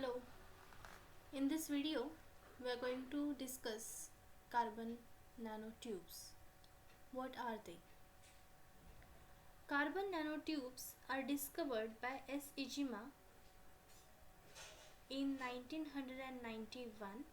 Hello, in this video we are going to discuss carbon nanotubes. What are they? Carbon nanotubes are discovered by S. Ijima in 1991.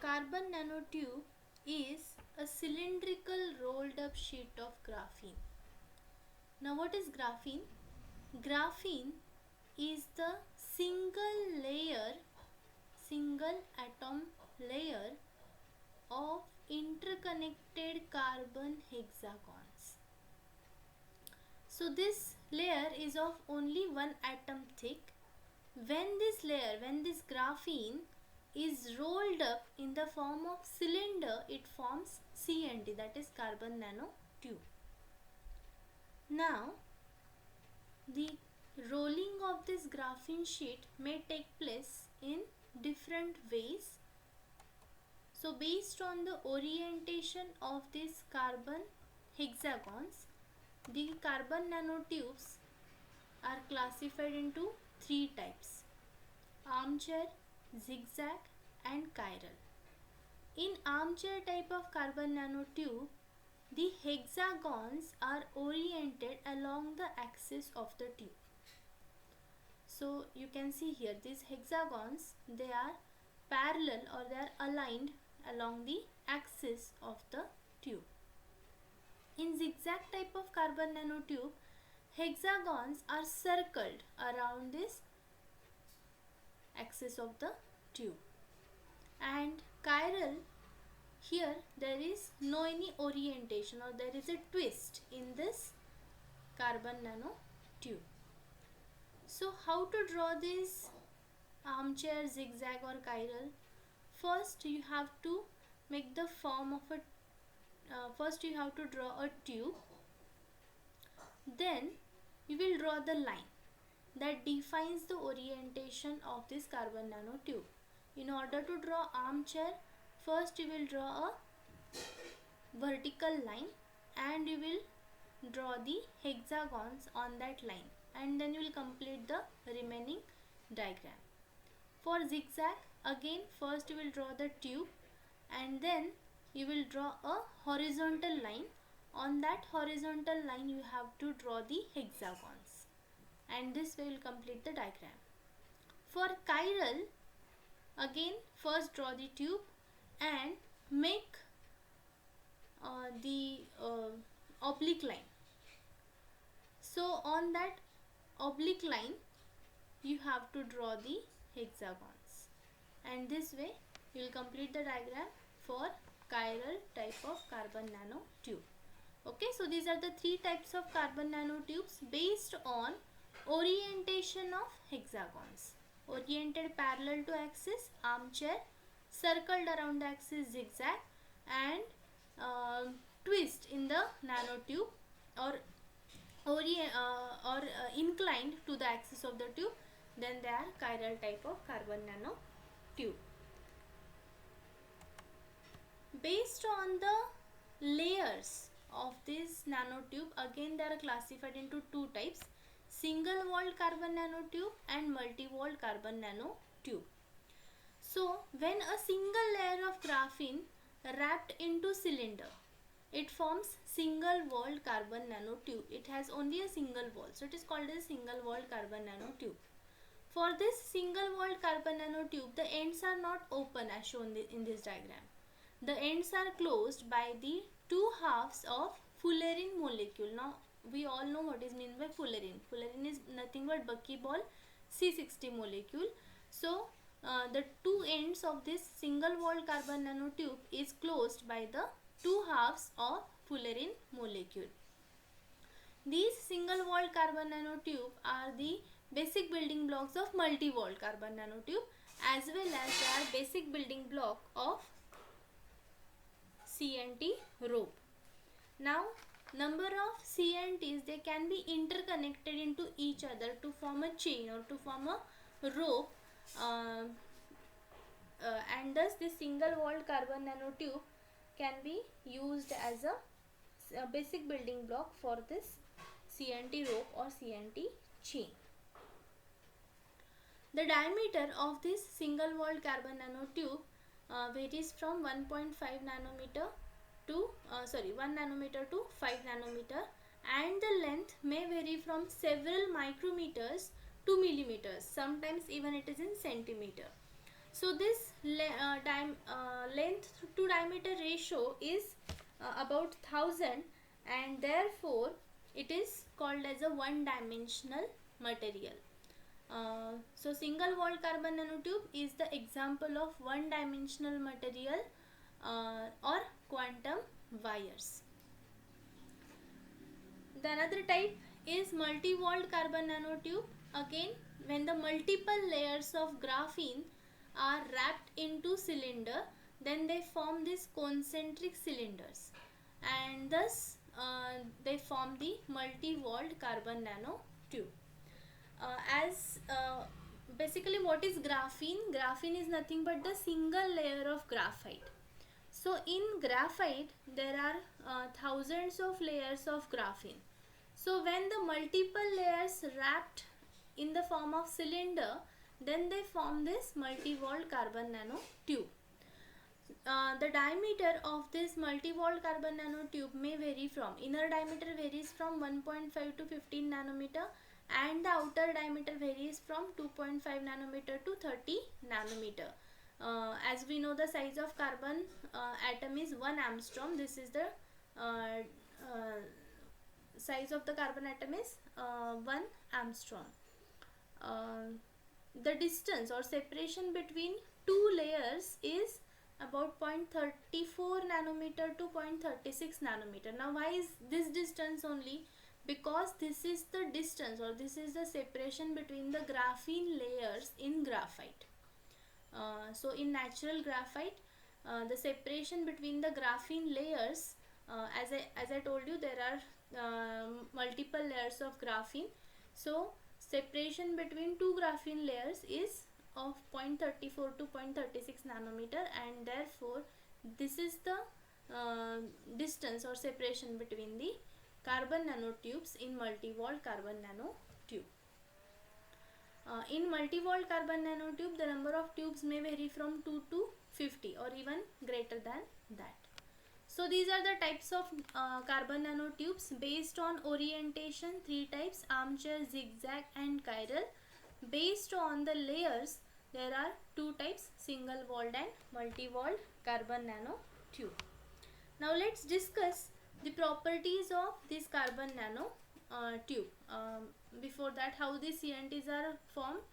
Carbon nanotube is a cylindrical rolled up sheet of graphene. Now what is graphene? Graphene is the single atom layer of interconnected carbon hexagons. So this layer is of only one atom thick. When this graphene is rolled up in the form of cylinder, it forms CNT, that is carbon nanotube. Now the rolling of this graphene sheet may take place in different ways. So based on the orientation of these carbon hexagons, the carbon nanotubes are classified into three types: armchair, zigzag and chiral. In armchair type of carbon nanotube, the hexagons are oriented along the axis of the tube. So you can see here these hexagons, they are parallel or they are aligned along the axis of the tube. In zigzag type of carbon nanotube, hexagons are circled around this axis of the tube. And chiral, here there is no any orientation or there is a twist in this carbon nanotube. So how to draw this armchair, zigzag or chiral? First you have to make the form of a first you have to draw a tube. Then you will draw the line that defines the orientation of this carbon nanotube. In order to draw armchair, first you will draw a vertical line and you will draw the hexagons on that line, and then you will complete the remaining diagram. For zigzag, again first you will draw the tube and then you will draw a horizontal line. On that horizontal line you have to draw the hexagons, and this way you will complete the diagram. For chiral, again first draw the tube and make the oblique line. So on that oblique line you have to draw the hexagons, and this way you will complete the diagram for chiral type of carbon nanotube. Okay, so these are the three types of carbon nanotubes based on orientation of hexagons: oriented parallel to axis, armchair; circled around the axis, zigzag; and twist in the nanotube or inclined to the axis of the tube, then they are chiral type of carbon nanotube. Based on the layers of this nanotube, again they are classified into two types: single walled carbon nanotube and multi-walled carbon nanotube. So when a single layer of graphene wrapped into cylinder, it forms single walled carbon nanotube. It has only a single wall, so it is called as single walled carbon nanotube. For this single walled carbon nanotube, the ends are not open as shown in this diagram. The ends are closed by the two halves of fullerene molecule. Now we all know what is meant by fullerene. Fullerene is nothing but buckyball C60 molecule. So the two ends of this single walled carbon nanotube is closed by the two halves of fullerene molecule. These single walled carbon nanotube are the basic building blocks of multi-walled carbon nanotube, as well as they are basic building block of CNT rope. Now number of CNTs, they can be interconnected into each other to form a chain or to form a rope, and thus this single walled carbon nanotube can be used as a basic building block for this CNT rope or CNT chain. The diameter of this single walled carbon nanotube varies from 1.5 nanometer to 1 nanometer to 5 nanometer, and the length may vary from several micrometers to millimeters, sometimes even it is in centimeter. So this length to diameter ratio is about 1000, and therefore it is called as a one dimensional material. So single walled carbon nanotube is the example of one dimensional material or quantum wires. The another type is multi-walled carbon nanotube. Again, when the multiple layers of graphene are wrapped into cylinder, then they form these concentric cylinders, and thus they form the multi-walled carbon nanotube. As basically, what is graphene? Graphene is nothing but the single layer of graphite. So in graphite there are thousands of layers of graphene. So when the multiple layers wrapped in the form of cylinder, then they form this multi-walled carbon nanotube. The diameter of this multi-walled carbon nanotube may vary from, inner diameter varies from 1.5 to 15 nanometer, and the outer diameter varies from 2.5 nanometer to 30 nanometer. As we know, the size of carbon atom is 1 angstrom. This is the size of the carbon atom is 1 angstrom. The distance or separation between two layers is about 0.34 nanometer to 0.36 nanometer. Now why is this distance only? Because this is the distance, or this is the separation between the graphene layers in graphite. So in natural graphite, the separation between the graphene layers, as I told you, there are multiple layers of graphene. So separation between two graphene layers is of 0.34 to 0.36 nanometer, and therefore this is the distance or separation between the carbon nanotubes in multi-walled carbon nanotube. In multi-walled carbon nanotube, the number of tubes may vary from 2 to 50 or even greater than that. So these are the types of carbon nanotubes based on orientation. Three types: armature, zigzag and chiral. Based on the layers, there are two types: single walled and multi-walled carbon nanotube. Now let's discuss the properties of this carbon nanotube. Before that, how these CNTs are formed,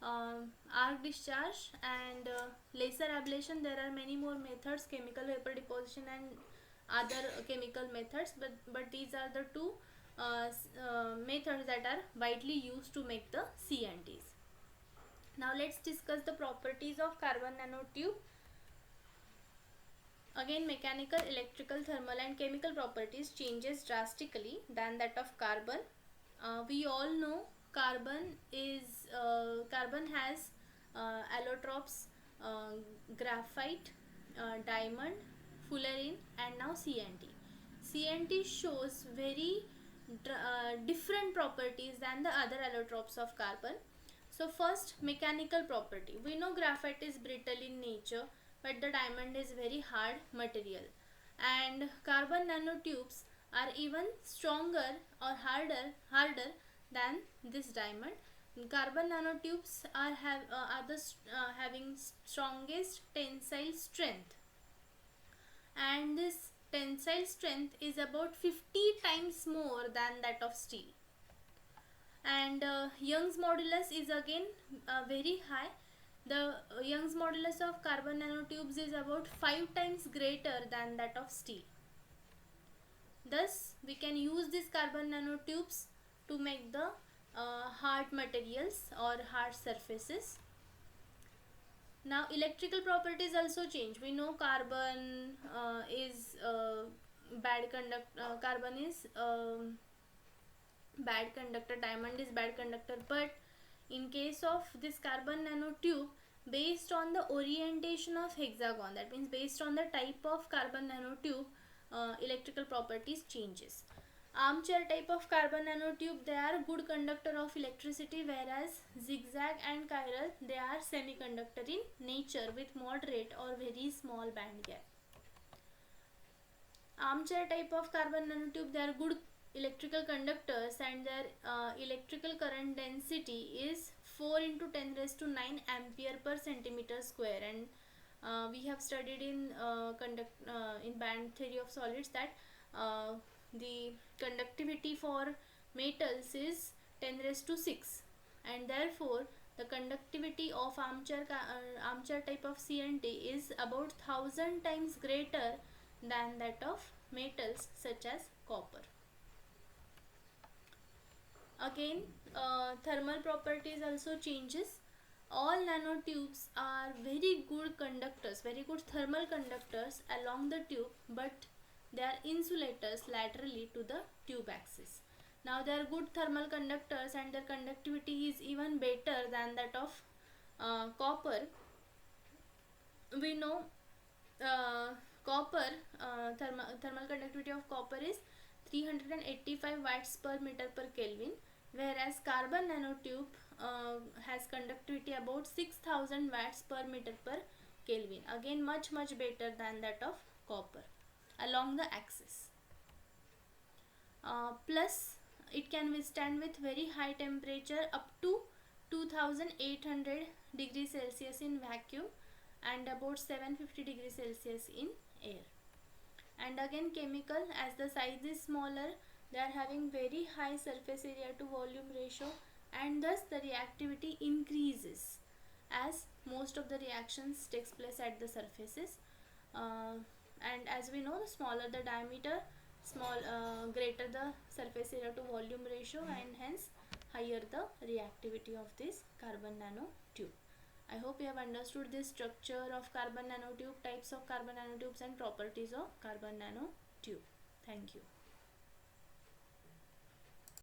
arc discharge and laser ablation. There are many more methods, chemical vapor deposition and other chemical methods, but these are the two methods that are widely used to make the CNTs. Now let's discuss the properties of carbon nanotube. Again, mechanical, electrical, thermal and chemical properties changes drastically than that of carbon. We all know carbon has allotropes, graphite, diamond, fullerene and now CNT. CNT shows very different properties than the other allotropes of carbon. So first, mechanical property. We know graphite is brittle in nature, but the diamond is very hard material, and carbon nanotubes are even stronger or harder than this diamond. Carbon nanotubes are having strongest tensile strength, and this tensile strength is about 50 times more than that of steel. And Young's modulus is again very high. The Young's modulus of carbon nanotubes is about 5 times greater than that of steel. Thus, we can use these carbon nanotubes to make the hard materials or hard surfaces. Now, electrical properties also change. We know carbon is bad conductor. Carbon is bad conductor. Diamond is bad conductor. But in case of this carbon nanotube, based on the orientation of hexagon, that means based on the type of carbon nanotube, electrical properties changes. Armchair type of carbon nanotube, they are good conductor of electricity, whereas zigzag and chiral, they are semiconductor in nature with moderate or very small band gap. Armchair type of carbon nanotube, they are good electrical conductors and their electrical current density is 4 into 10 raised to 9 ampere per centimeter square. And we have studied in band theory of solids that the conductivity for metals is 10 raised to 6, and therefore the conductivity of armchair type of CNT is about 1000 times greater than that of metals such as copper. Again, thermal properties also changes. All nanotubes are very good conductors, very good thermal conductors along the tube, but they are insulators laterally to the tube axis. Now they are good thermal conductors and their conductivity is even better than that of copper. We know copper thermal conductivity of copper is 385 watts per meter per Kelvin, whereas carbon nanotube has conductivity about 6000 watts per meter per Kelvin, again much better than that of copper along the axis. Plus it can withstand with very high temperature up to 2800 degrees Celsius in vacuum and about 750 degrees Celsius in air. And again chemical, as the size is smaller, they are having very high surface area to volume ratio, and thus the reactivity increases as most of the reactions takes place at the surfaces. And as we know, the smaller the diameter, greater the surface area to volume ratio, and hence higher the reactivity of this carbon nanotube. I hope you have understood this structure of carbon nanotube, types of carbon nanotubes and properties of carbon nanotube. Thank you.